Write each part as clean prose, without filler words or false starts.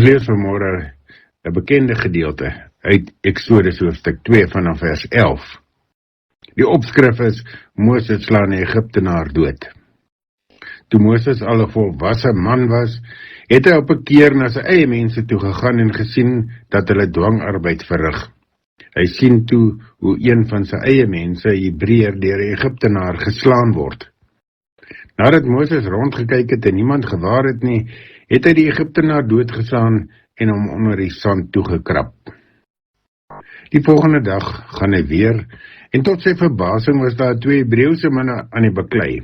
Ons lees vanmôre 'n bekende gedeelte uit Eksodus hoofstuk 2 vanaf vers 11. Die opskrif is: Moses slaan 'n Egiptenaar dood. Toe Moses al 'n volwasse man was, het hy op 'n keer na sy eie mense toe gegaan en gesien dat hulle dwangarbeid verrig. Hy sien toe hoe een van sy eie mense, 'n Hebreër, deur 'n Egiptenaar geslaan word. Nadat Moses rondgekyk het en niemand gewaar het nie, het hy die Egiptenaar doodgeslaan en hom onder die sand toegekrap. Die volgende dag gaan hy weer, en tot sy verbasing was daar 2 Hebreëse manne aan die baklei.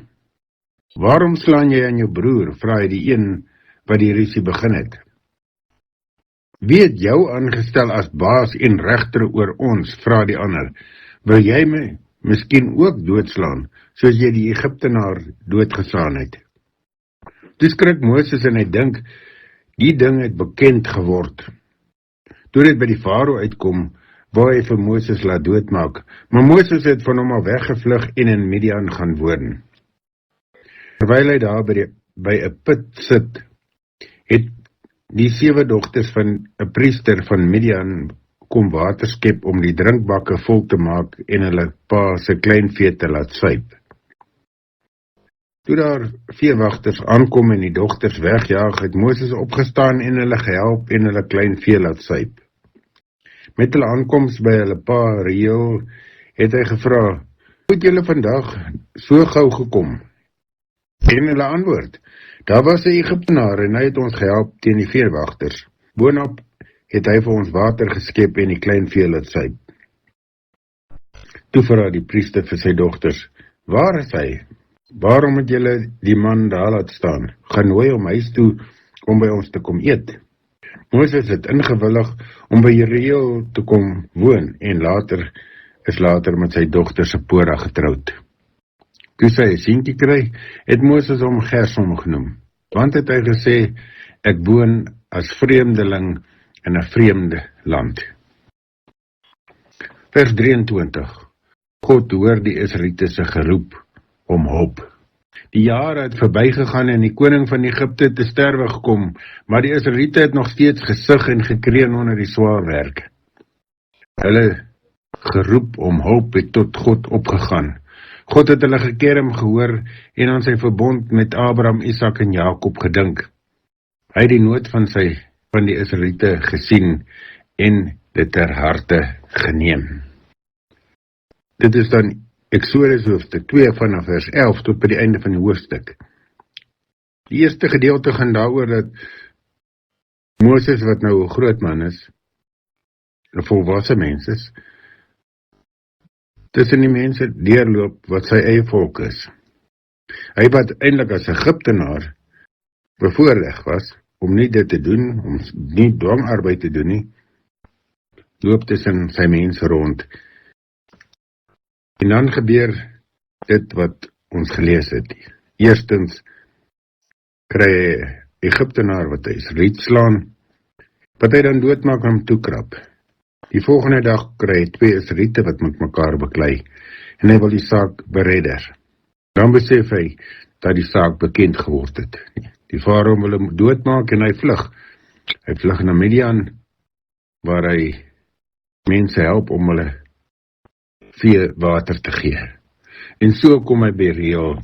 "Waarom slaan jy aan jou broer?" vra hy die een wat die rusie begin het. "Wie het jou aangestel as baas en regter oor ons?" vra die ander. "Wil jy my miskien ook doodslaan, soos jy die Egiptenaar doodgeslaan het?" Toe skrik Moses en hy dink, die ding het bekend geword. Toe dit by die farao uitkom, wou hy vir Moses laat doodmaak, maar Moses het van hom al weggevlug en in Midian gaan woon. Terwyl hy daar by 'n put sit, het die 7 dogters van 'n priester van Midian kom water skep om die drinkbakke vol te maak en hulle pa se kleinvee te laat suip. Toe daar veewagters aankom en die dogters wegjaag, het Moses opgestaan en hulle gehelp en hulle kleinvee laat suip. Met hulle aankoms by hulle pa Reuel, het hy gevra, "Hoe het julle vandag so gou gekom?" En hulle antwoord, "Daar was 'n Egiptenaar en hy het ons gehelp teen die veewagters. Boonop het hy vir ons water geskep en die kleinvee laat suip." Toe vra die priester vir sy dogters, "Waar is hy? Waarom het julle die man daar laat staan? Gaan nooi hom huis toe om by ons te kom eet." Moses het ingewillig om by Reuel te kom woon en later met sy dogter Sipora getroud. Toe sy 'n seentjie kry, het Moses hom Gersom genoem, want het hy gesê, "Ek woon as vreemdeling in 'n vreemde land." Vers 23. God hoor die Israeliete se geroep om hulp. Die jare het verbygegaan en die koning van Egipte het te sterwe gekom, maar die Israeliete het nog steeds gesug en gekreun onder die swaar werk. Hulle geroep om hulp het tot God opgegaan. God het hulle gekerm gehoor en aan sy verbond met Abraham, Isak en Jakob gedink. Hy het die nood van die Israeliete gesien en dit ter harte geneem. Dit is dan Eksodus hoofstuk 2 vanaf vers 11 tot by die einde van die hoofstuk. Die eerste gedeelte gaan daaroor dat Moses, wat nou 'n groot man is, 'n volwasse mens is, tussen die mense deurloop wat sy eie volk is. Hy wat eintlik as Egiptenaar bevoordeel was om nie dit te doen, om nie dwangarbeid te doen nie, loop tussen sy mense rond. En dan gebeur dit wat ons gelees het. Eerstens kry Egiptenaar wat hy Israeliet slaan, wat hy dan doodmaak en hom toekrap. Die volgende dag kry hy 2 Israeliete wat met mekaar beklei, en hy wil die saak beredder. Dan besef hy dat die saak bekend geword het. Die farao wil hom doodmaak en hy vlug. Hy vlug na Midian, waar hy mense help om hulle vee water te gee. En so kom hy by Reuel,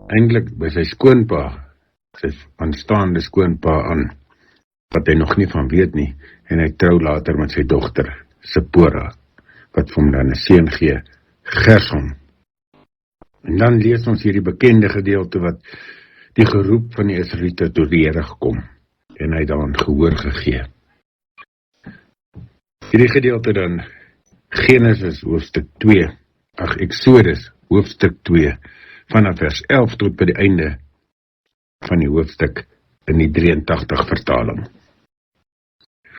eintlik by sy skoonpa, sy aanstaande skoonpa aan, wat hy nog nie van weet nie, en hy trou later met sy dogter Sipora, wat vir hom dan 'n seun gee, Gersom. En dan lees ons hierdie bekende gedeelte wat die geroep van die Israeliete tot die Here gekom, en hy dan gehoor gegee. Hierdie gedeelte dan Genesis hoofstuk 2, Eksodus hoofstuk 2, vanaf vers 11 tot by die einde van die hoofstuk in die 83 vertaling.